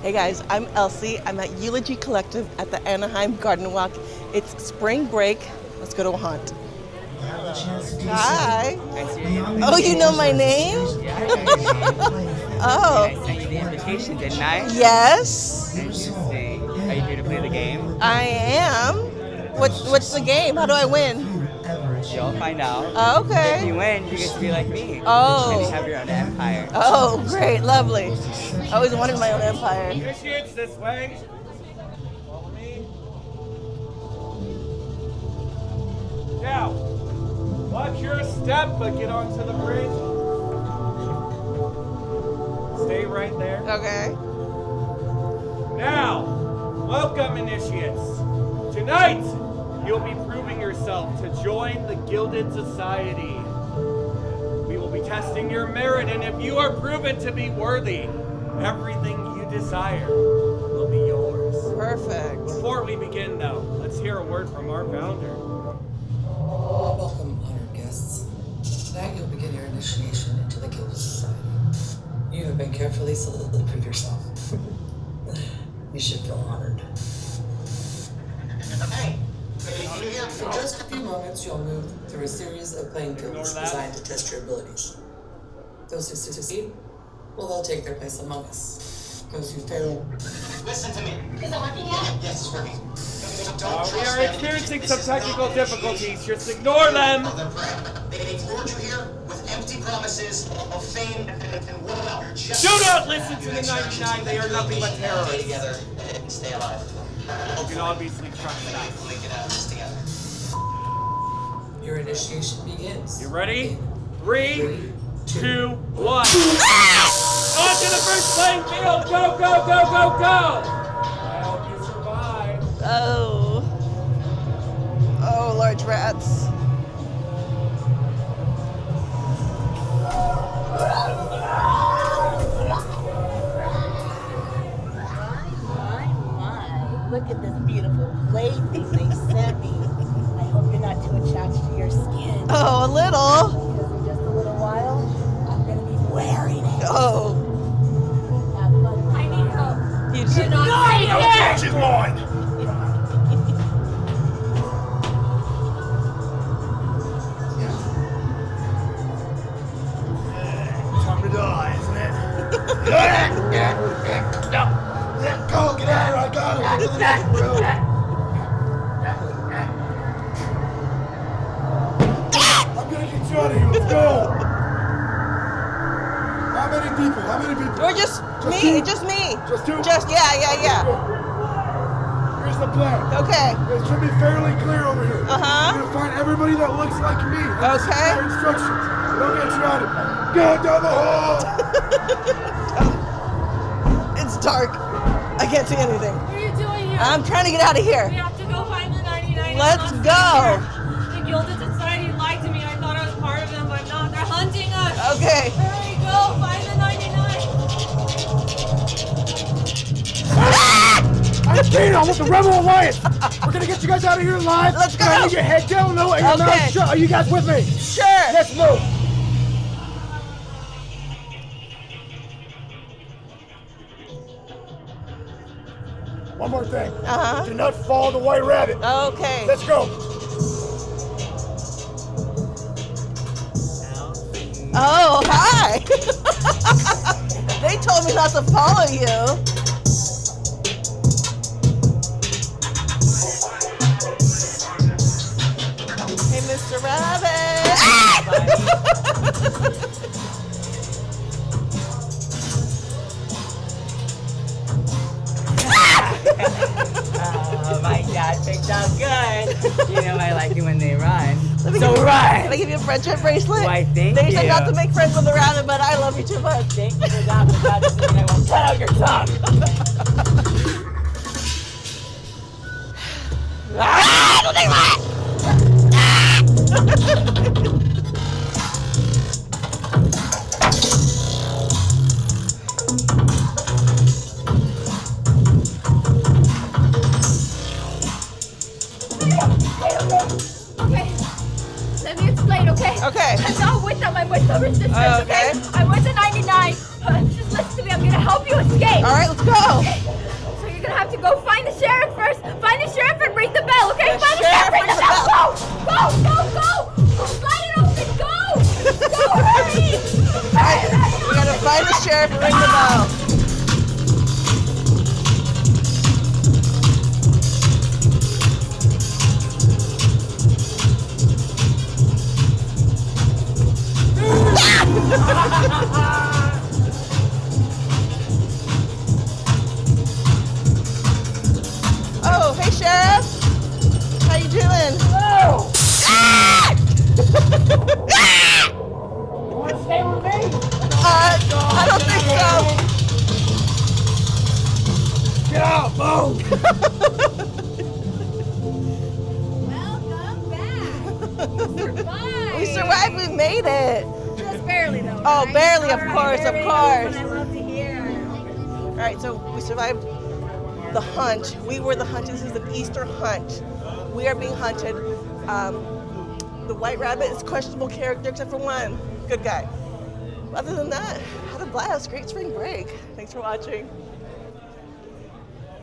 Hey guys, I'm Elsie. I'm at Eulogy Collective at the Anaheim GardenWalk. It's spring break. Let's go to a haunt. Hi. Oh, you know my name? Yeah, I know your name. Oh. I sent you the invitation, didn't I? Yes. Interesting. Are you here to play the game? I am. What's the game? How do I win? You'll find out. Okay. If you win, you get to be like me. Oh. And you have your own empire. Oh, great. Lovely. I always wanted my own empire. Initiates this way. Follow me. Now, watch your step, but get onto the bridge. Stay right there. Okay. Now, welcome, initiates. Tonight, you'll be proving yourself to join the Gilded Society. We will be testing your merit, and if you are proven to be worthy, everything you desire will be yours. Perfect. Before we begin, though, let's hear a word from our founder. Welcome, honored guests. Tonight you'll begin your initiation into the Gilded Society. You have been carefully selected to prove yourself. You should feel honored. In just a few moments, you'll move through a series of playing fields designed to test your abilities. Those who succeed, well, they'll take their place among us. Those who fail... Listen to me. Is it working yet? Yes, it's working. We are experiencing some technical difficulties. Just ignore them. They lured you here with empty promises of fame and wealth. Do not listen to the 99. They are nothing but Stay terrorists. together and stay alive. You can obviously trust us. We'll get out of this together. Your initiation begins. You ready? In 3, 2, 2, 1. On to the first playing field. Go, go, go, go, go. I hope you survive. Oh. Oh, large rats. My. Look at this beautiful plaything they sent me. I hope you're not too attached to your skin. Oh, a little. Because in just a little while, I'm going to be wearing it. Oh. Have fun. I need help. You should not She's mine. Time to die, isn't it? Go, get out of here, I got him. Go to the next room. I'm gonna get you out of here, let's go. How many people? How many people? Or just me. two? Just me. Just two? Yeah. Here's the plan. Okay. It should be fairly clear over here. Uh-huh. You're gonna find everybody that looks like me. And this is Okay. their instructions. They'll get you out of here. Go down the hall! It's dark. I can't see anything. What are you doing here? I'm trying to get out of We here. have to go find the 99. Let's I'm not go. here. The Gilded Society lied to me. I thought I was part of them, but I'm not. They're hunting us. Okay. Hurry, go find the 99. I'm Keno, I'm with the Rebel Alliance. We're gonna get you guys out of here alive. Let's go. I need your head down low and your Okay. mouth shut. Are you guys with me? Sure. Let's move. One more thing. Uh-huh. Do not follow the white rabbit. Okay. Let's go. Oh, hi. They told me not to follow you. Hey, Mr. Rabbit. Oh, my dad picked out good. You know I like it when they run. Let me So give you- run. Can I give you a friendship bracelet? Why, thank They said you. not to make friends with the rabbit, but I love you too much. Thank you for that, but that doesn't mean I won't cut out your tongue. Okay. Let me explain, okay? Okay. I'm not with them. I'm with the resistance, Okay. I'm with the 99. Just listen to me. I'm gonna help you escape. All right, let's go. Go find the sheriff first. Find the sheriff and ring the bell, okay? The Find the sheriff sheriff, ring the rings the bell. Go. Slide it open. Go, hurry. We gotta find the sheriff and ring the bell. Oh, hey sheriff. How you doing? Hello! Ah! You want to stay with me? I don't think so. Get out, move! Welcome back. You survived. We survived. We made it. Just barely, though. Oh, right? barely, of All right, course, there of we go. course. That's what I love to hear. All right, so we survived the hunt. We were the hunt. This is an Easter hunt. We are being hunted. The white rabbit is questionable character except for one. Good guy. Other than that, had a blast. Great spring break. Thanks for watching.